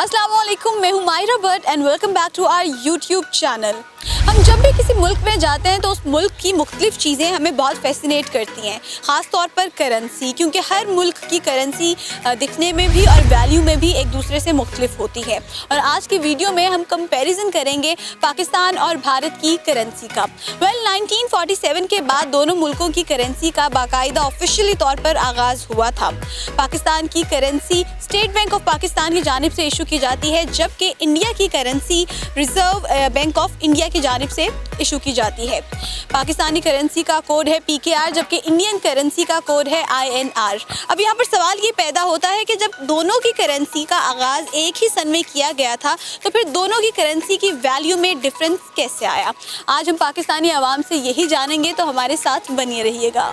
अस्सलाम वालेकुम, मैं हूँ Mayra Bhatt and welcome back to our YouTube channel. हम जब भी किसी मुल्क में जाते हैं तो उस मुल्क की मुख्तलिफ चीज़ें हमें बहुत फैसिनेट करती हैं, ख़ास तौर पर करेंसी, क्योंकि हर मुल्क की करेंसी दिखने में भी और वैल्यू में भी एक दूसरे से मुख्तलिफ होती है। और आज की वीडियो में हम कंपैरिजन करेंगे पाकिस्तान और भारत की करेंसी का। 1947 के बाद दोनों मुल्कों की करेंसी का बाकायदा ऑफिशियली तौर पर आगाज़ हुआ था। पाकिस्तान की currency state bank of Pakistan की जानिब से इशू की जाती है, जबकि इंडिया की currency reserve bank of India की जानिब से इशू की जाती है। पाकिस्तानी करेंसी का कोड है PKR, जबकि इंडियन करेंसी का कोड है INR। अब यहाँ पर सवाल ये पैदा होता है कि जब दोनों की करेंसी का आगाज़ एक ही सन में किया गया था तो फिर दोनों की करेंसी की वैल्यू में डिफरेंस कैसे आया। आज हम पाकिस्तानी आवाम से यही जानेंगे, तो हमारे साथ बनिए रहिएगा।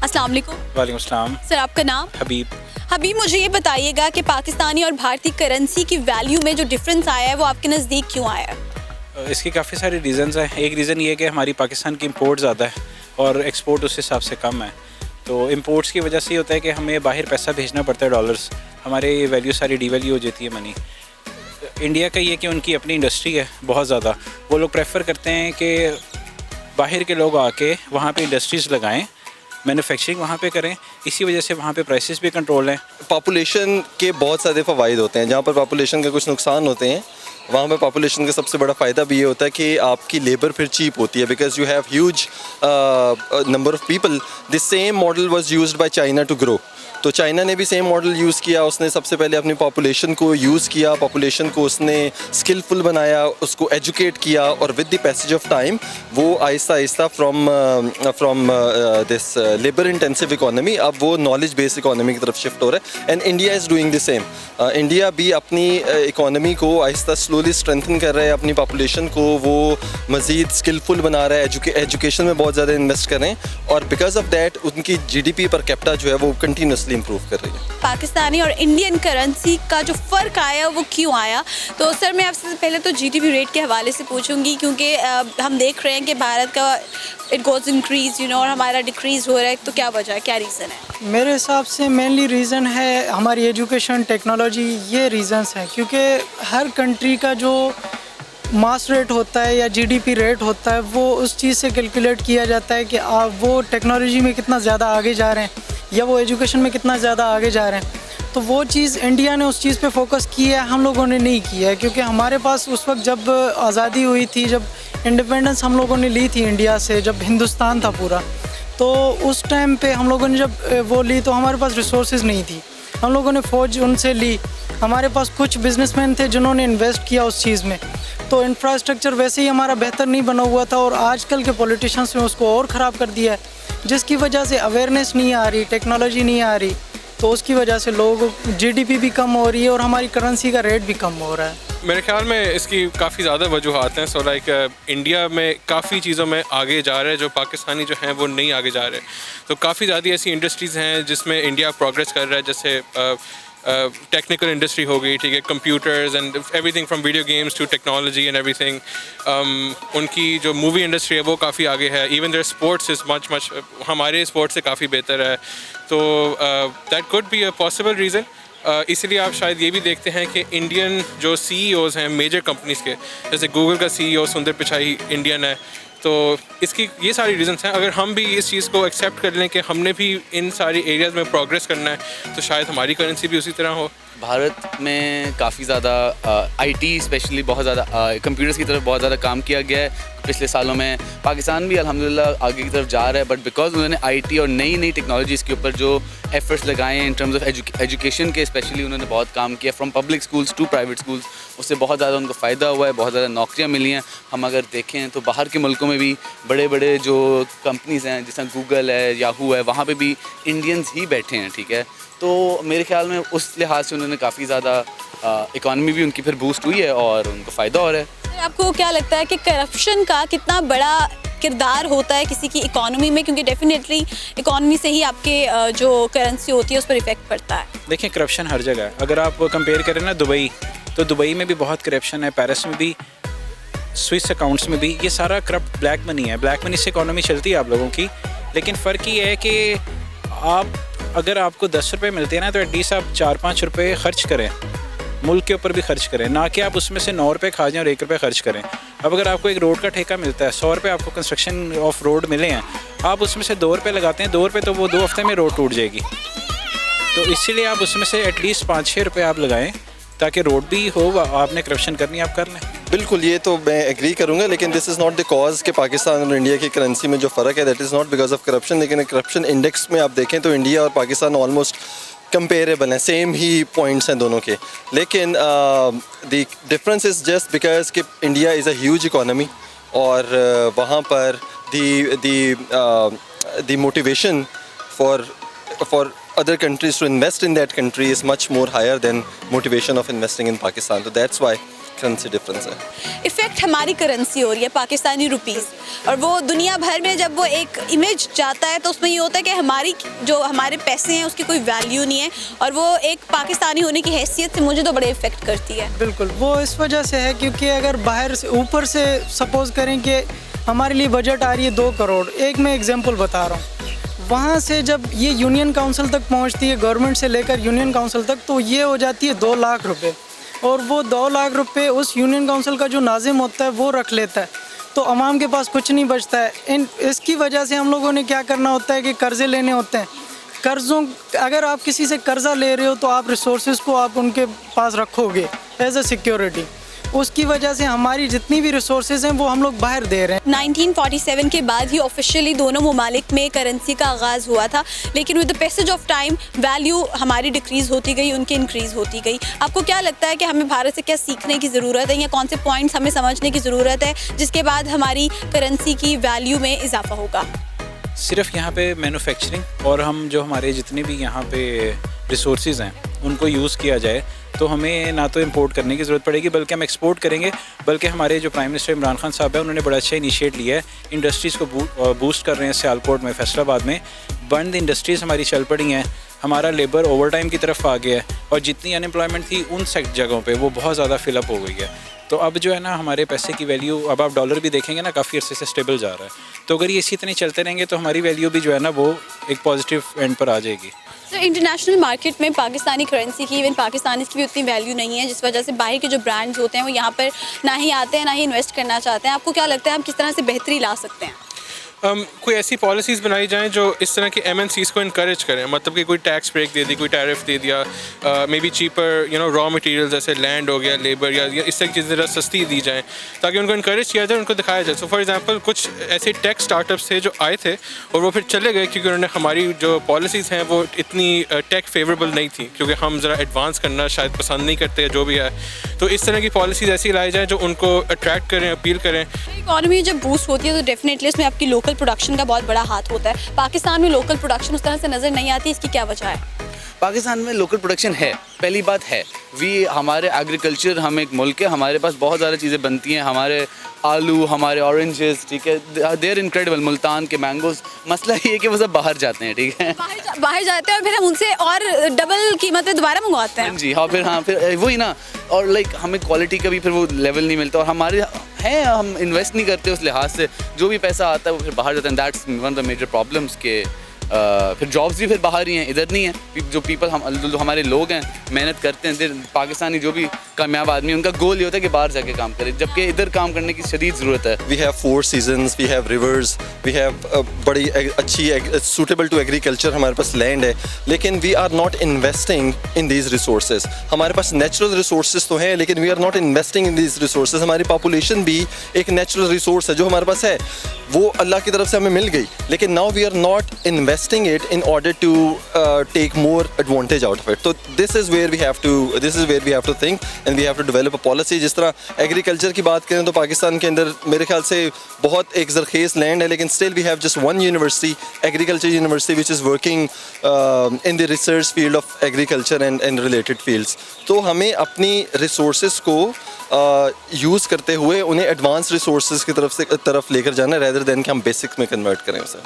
अस्सलाम वालेकुम। वालेकुम अस्सलाम। सर, आपका नाम? हबीब, मुझे ये बताइएगा कि पाकिस्तानी और भारतीय करेंसी की वैल्यू में जो डिफरेंस आया है वो आपके नज़दीक क्यों आया है? इसके काफ़ी सारे रीज़न्स हैं। एक रीज़न ये है कि हमारी पाकिस्तान की इंपोर्ट ज़्यादा है और एक्सपोर्ट उस हिसाब से कम है। तो इंपोर्ट्स की वजह से ये होता है कि हमें बाहर पैसा भेजना पड़ता है, डॉलर्स, हमारे वैल्यू सारी डीवैल्यू हो जाती है मनी। इंडिया का ये कि उनकी अपनी इंडस्ट्री है बहुत ज़्यादा, वो लोग प्रेफर करते हैं कि बाहर के लोग आके वहाँ पे इंडस्ट्रीज़ लगाएं, मैन्युफैक्चरिंग वहाँ पे करें, इसी वजह से वहाँ पे प्राइसेस भी कंट्रोल हैं। पॉपुलेशन के बहुत सारे फ़वाइद होते हैं। जहाँ पर पॉपुलेशन के कुछ नुकसान होते हैं, वहाँ पे पॉपुलेशन का सबसे बड़ा फ़ायदा भी ये होता है कि आपकी लेबर फिर चीप होती है, because you have huge number of people. The same model was used by China to grow. तो चाइना ने भी सेम मॉडल यूज़ किया। उसने सबसे पहले अपनी पॉपुलेशन को यूज़ किया, पॉपुलेशन को उसने स्किलफुल बनाया, उसको एजुकेट किया, और with the passage of time वो Aahista Aahista from this labour intensive economy अब वो नॉलेज बेस्ड इकोनॉमी की तरफ शिफ्ट हो रहा है। And India is doing the same. India भी अपनी इकोनॉमी को आहिस्ता स्लोली स्ट्रेंथन कर रहा है, अपनी पॉपुलेशन को वो मज़ीद स्किलफुल बना रहा है, एजुकेशन में बहुत ज़्यादा इन्वेस्ट कर रहे हैं, और बिकॉज ऑफ दैट उनकी GDP पर कैपिटा जो है वो कंटिन्यूसली इम्प्रूव कर रही है। पाकिस्तानी और इंडियन करेंसी का जो फ़र्क आया वो क्यों आया? तो सर, मैं आपसे पहले तो GDP रेट के हवाले से पूछूंगी, क्योंकि हम देख रहे हैं कि भारत का इट गोज़ इंक्रीज और हमारा डिक्रीज़ हो रहा है। तो क्या वजह है, क्या रीज़न है? मेरे हिसाब से मेनली रीज़न है हमारी एजुकेशन, टेक्नोलॉजी, ये रीज़न्स हैं। क्योंकि हर कंट्री का जो मास रेट होता है या GDP रेट होता है वो उस चीज़ से कैलकुलेट किया जाता है कि आप वो टेक्नोलॉजी में कितना ज़्यादा आगे जा रहे हैं या वो एजुकेशन में कितना ज़्यादा आगे जा रहे हैं। तो वो चीज़ इंडिया ने उस चीज़ पे फोकस किया है, हम लोगों ने नहीं किया है। क्योंकि हमारे पास उस वक्त जब आज़ादी हुई थी, जब इंडिपेंडेंस हम लोगों ने ली थी इंडिया से, जब हिंदुस्तान था पूरा, तो उस टाइम पे हम लोगों ने जब वो ली तो हमारे पास रिसोर्सेज नहीं थी। हम लोगों ने फ़ौज उनसे ली, हमारे पास कुछ बिजनेसमैन थे जिन्होंने इन्वेस्ट किया उस चीज़ में। तो इंफ्रास्ट्रक्चर वैसे ही हमारा बेहतर नहीं बना हुआ था, और आजकल के पॉलिटिशियंस ने उसको और ख़राब कर दिया है, जिसकी वजह से अवेयरनेस नहीं आ रही, टेक्नोलॉजी नहीं आ रही। तो उसकी वजह से लोग GDP भी कम हो रही है और हमारी करेंसी का रेट भी कम हो रहा है। मेरे ख्याल में इसकी काफ़ी ज़्यादा वजूहात हैं। सो लाइक इंडिया में काफ़ी चीज़ों में आगे जा रहे हैं जो पाकिस्तानी जो हैं वो नहीं आगे जा रहे। तो काफ़ी ज़्यादा ऐसी इंडस्ट्रीज़ हैं जिसमें इंडिया प्रोग्रेस कर रहा है, जैसे टेक्निकल इंडस्ट्री हो गई, ठीक है, computers and everything from video games to technology and everything. उनकी जो मूवी इंडस्ट्री है वो काफ़ी आगे है। Even their sports is much हमारे स्पोर्ट्स से काफ़ी बेहतर है। तो that could be a possible reason. इसलिए आप शायद ये भी देखते हैं कि इंडियन जो CEOs हैं मेजर कंपनीज़ के, जैसे गूगल का CEO सुंदर पिचाई इंडियन है। तो इसकी ये सारी रीज़न्स हैं। अगर हम भी इस चीज़ को एक्सेप्ट कर लें कि हमने भी इन सारी एरियाज़ में प्रोग्रेस करना है, तो शायद हमारी करेंसी भी उसी तरह हो। भारत में काफ़ी ज़्यादा IT स्पेशली बहुत ज़्यादा कंप्यूटर्स की तरफ बहुत ज़्यादा काम किया गया है पिछले सालों में। पाकिस्तान भी अल्हम्दुलिल्लाह आगे की तरफ जा रहा है, बट बिकॉज उन्होंने IT और नई नई टेक्नोलॉजीज़ के ऊपर जो एफर्ट्स लगाए हैं इन टर्म्स ऑफ एजुकेशन के, स्पेशली उन्होंने बहुत काम किया from public schools to private schools. उससे बहुत ज़्यादा उनको फ़ायदा हुआ है, बहुत ज़्यादा नौकरियाँ मिली हैं। हम अगर देखें तो बाहर के मुल्कों में भी बड़े बड़े जो कंपनीज़ हैं, जैसे गूगल है, याहू है, वहाँ पे भी इंडियंस ही बैठे हैं, ठीक है। तो मेरे ख्याल में उस लिहाज से उन्होंने काफ़ी ज़्यादा इकॉनमी भी उनकी फिर बूस्ट हुई है और उनको फ़ायदा हो रहा है। आपको क्या लगता है कि करप्शन का कितना बड़ा किरदार होता है किसी की इकोनॉमी में, क्योंकि डेफिनेटली इकोनॉमी से ही आपके जो करेंसी होती है उस पर इफेक्ट पड़ता है। देखिए करप्शन हर जगह है। अगर आप कंपेयर करें ना दुबई, तो दुबई में भी बहुत करप्शन है, पेरिस में भी, स्विस अकाउंट्स में भी, ये सारा करप्ट ब्लैक मनी है। ब्लैक मनी से इकोनॉमी चलती है आप लोगों की। लेकिन फ़र्क ये है कि अगर आपको 10 रुपये मिलते हैं ना, तो एटलीस्ट आप 4-5 रुपये खर्च करें, मुल्क के ऊपर भी खर्च करें, ना कि आप उसमें से 9 रुपये खा जाएं और 1 रुपये खर्च करें। अब अगर आपको एक रोड का ठेका मिलता है, 100 रुपये आपको कंस्ट्रक्शन ऑफ रोड मिले हैं, आप उसमें से 2 रुपये लगाते हैं, 2 रुपये तो वो 2 हफ्ते में रोड टूट जाएगी। तो इसीलिए आप उसमें से एटलीस्ट 5-6 रुपये आप लगाएं, ताकि रोड भी हो, आपने करप्शन करनी आप कर लें। बिल्कुल, ये तो मैं एग्री करूंगा, लेकिन this is not the cause कि पाकिस्तान और इंडिया की करेंसी में जो फ़र्क है that is not because of corruption. लेकिन करप्शन इंडेक्स में आप देखें तो इंडिया और पाकिस्तान ऑलमोस्ट कंपेरेबल हैं, सेम ही पॉइंट्स हैं दोनों के। लेकिन the difference is just because कि India is a huge economy, और वहाँ पर the motivation for other countries to invest in that country is much more higher than motivation of investing in Pakistan. So that's why currency difference है। Effect हमारी currency हो रही है Pakistani rupees, और वो दुनिया भर में जब वो एक इमेज जाता है तो उसमें ये होता है कि हमारे पैसे हैं उसकी कोई वैल्यू नहीं है, और वो एक पाकिस्तानी होने की हैसियत से मुझे तो बड़े इफेक्ट करती है। बिल्कुल, वो इस वजह से है क्योंकि अगर बाहर से ऊपर से सपोज करें कि हमारे लिए बजट आ रही है 2 करोड़, एक मैं एग्जांपल बता रहा हूँ, वहाँ से जब ये यूनियन काउंसिल तक पहुँचती है, गवर्नमेंट से लेकर यूनियन काउंसिल तक, तो ये हो जाती है 2 लाख रुपए, और वो 2 लाख रुपए उस यूनियन काउंसिल का जो नाजिम होता है वो रख लेता है, तो आवाम के पास कुछ नहीं बचता है। इसकी वजह से हम लोगों ने क्या करना होता है कि कर्ज़े लेने होते हैं। कर्ज़ों, अगर आप किसी से कर्ज़ा ले रहे हो तो आप रिसोर्सेज को आप उनके पास रखोगे एज अ सिक्योरिटी, उसकी वजह से हमारी जितनी भी रिसोर्सेज हैं वो हम लोग बाहर दे रहे हैं। 1947 के बाद ही ऑफिशियली दोनों ममालिक में करेंसी का आगाज़ हुआ था, लेकिन with the passage of time value हमारी डिक्रीज़ होती गई, उनकी इंक्रीज़ होती गई। आपको क्या लगता है कि हमें भारत से क्या सीखने की ज़रूरत है, या कौन से पॉइंट्स हमें समझने की ज़रूरत है जिसके बाद हमारी करेंसी की वैल्यू में इजाफा होगा? सिर्फ यहाँ पे मैन्युफैक्चरिंग और हम जो हमारे जितने भी यहाँ पे रिसोर्सेज हैं उनको यूज़ किया जाए, तो हमें ना तो इंपोर्ट करने की ज़रूरत पड़ेगी बल्कि हम एक्सपोर्ट करेंगे। बल्कि हमारे जो प्राइम मिनिस्टर इमरान खान साहब है उन्होंने बड़ा अच्छा इनिशिएट लिया है, इंडस्ट्रीज़ को बूस्ट कर रहे हैं। सियालकोट में, फैसलाबाद में बंद इंडस्ट्रीज़ हमारी चल पड़ी हैं, हमारा लेबर ओवर टाइम की तरफ आ गया है, और जितनी अनएम्प्लॉयमेंट थी उन जगहों पे वो बहुत ज़्यादा फिलअप हो गई है। तो अब जो है ना हमारे पैसे की वैल्यू, अब आप डॉलर भी देखेंगे ना काफ़ी अर्से से स्टेबल जा रहा है। तो अगर ये इसी तरह चलते रहेंगे तो हमारी वैल्यू भी जो है ना वो एक पॉजिटिव एंड पर आ जाएगी। तो इंटरनेशनल मार्केट में पाकिस्तानी करेंसी की, इवन पाकिस्तानी की भी उतनी वैल्यू नहीं है, जिस वजह से बाहर के जो ब्रांड्स होते हैं वो यहाँ पर ना ही आते हैं ना ही इन्वेस्ट करना चाहते हैं। आपको क्या लगता है हम किस तरह से बेहतरी ला सकते हैं? कोई ऐसी पॉलिसीज़ बनाई जाएँ जो इस तरह की MNCs को इनकरेज करें, मतलब कि कोई टैक्स ब्रेक दे दी, कोई टैरिफ दे दिया, may be cheaper raw material जैसे लैंड हो गया, लेबर या इस तरह की चीज़ें ज़रा सस्ती दी जाएँ ताकि उनको इनकरेज किया जाए, उनको दिखाया जाए। सो फॉर एग्जांपल कुछ ऐसे टेक स्टार्टअप्स थे जो आए थे और वो फिर चले गए क्योंकि उन्होंने हमारी जो पॉलिसीज़ हैं वो इतनी टेक फेवरेबल नहीं थी, क्योंकि हम ज़रा एडवांस करना शायद पसंद नहीं करते जो भी है। तो इस तरह की पॉलिसीज़ ऐसी लाई जाए जो उनको अट्रैक्ट करें, अपील करें। इकॉनमी जब बूस्ट होती है तो डेफिनेटली उसमें आपकी लोकल प्रोडक्शन का बहुत बड़ा हाथ होता है। पाकिस्तान में लोकल प्रोडक्शन उस तरह से नज़र नहीं आती, इसकी क्या वजह है? पाकिस्तान में लोकल प्रोडक्शन है, पहली बात है हमारे एग्रीकल्चर, हम एक मुल्क है, हमारे पास बहुत ज़्यादा चीज़ें बनती हैं, हमारे आलू, हमारे ऑरेंजेस, ठीक है, दे आर इनक्रेडिबल, मुल्तान के मैंगोज। मसला ये है कि वो सब बाहर जाते हैं, ठीक है, बाहर जाते हैं और फिर हम उनसे और डबल कीमत में दोबारा मंगवाते हैं। जी हाँ, फिर वही ना, और लाइक हमें क्वालिटी का भी फिर वो लेवल नहीं मिलता, और हमारे हैं, हम इन्वेस्ट नहीं करते उस लिहाज से, जो भी पैसा आता है वो फिर बाहर जाता है। That's one of the major problems के फिर जॉब्स भी फिर बाहर ही हैं, इधर नहीं है। जो पीपल जो हमारे लोग हैं, मेहनत करते हैं, पाकिस्तानी जो भी कामयाब आदमी, उनका गोल ये होता है कि बाहर जाके काम करें, जबकि इधर काम करने की शदीद ज़रूरत है। We have 4 seasons, we have rivers, we have बड़ी अच्छी सूटेबल टू एग्रीकल्चर, हमारे पास लैंड है, लेकिन we are not investing in these resources. हमारे पास नेचुरल रिसोर्सेज तो हैं, लेकिन we are not investing in these resources. हमारी पॉपुलेशन भी एक नेचुरल रिसोर्स है जो हमारे पास है, वो अल्लाह की तरफ से हमें मिल गई, लेकिन now we are not investing it in order to take more advantage out of it. So this is where we have to think and we have to develop a policy. जिस तरह एग्रीकल्चर की बात करें तो पाकिस्तान के अंदर मेरे ख्याल से बहुत एक ज़रखेज़ लैंड है, लेकिन still we have just one university, agriculture university, which is working in the research field of agriculture and related fields. तो हमें अपनी resources को यूज़ करते हुए उन्हें एडवांस रिसोर्सेज की तरफ लेकर जाना रेदर देन कि हम बेसिक में कन्वर्ट करें उसे।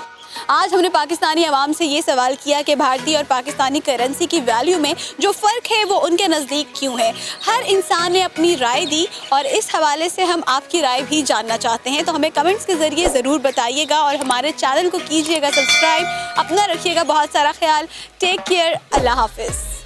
आज हमने पाकिस्तानी अवाम से ये सवाल किया कि भारतीय और पाकिस्तानी करेंसी की वैल्यू में जो फ़र्क है वो उनके नज़दीक क्यों है। हर इंसान ने अपनी राय दी और इस हवाले से हम आपकी राय भी जानना चाहते हैं, तो हमें कमेंट्स के ज़रिए ज़रूर बताइएगा और हमारे चैनल को कीजिएगा सब्सक्राइब। अपना रखिएगा बहुत सारा ख्याल। Take care. अल्लाह हाफिज़।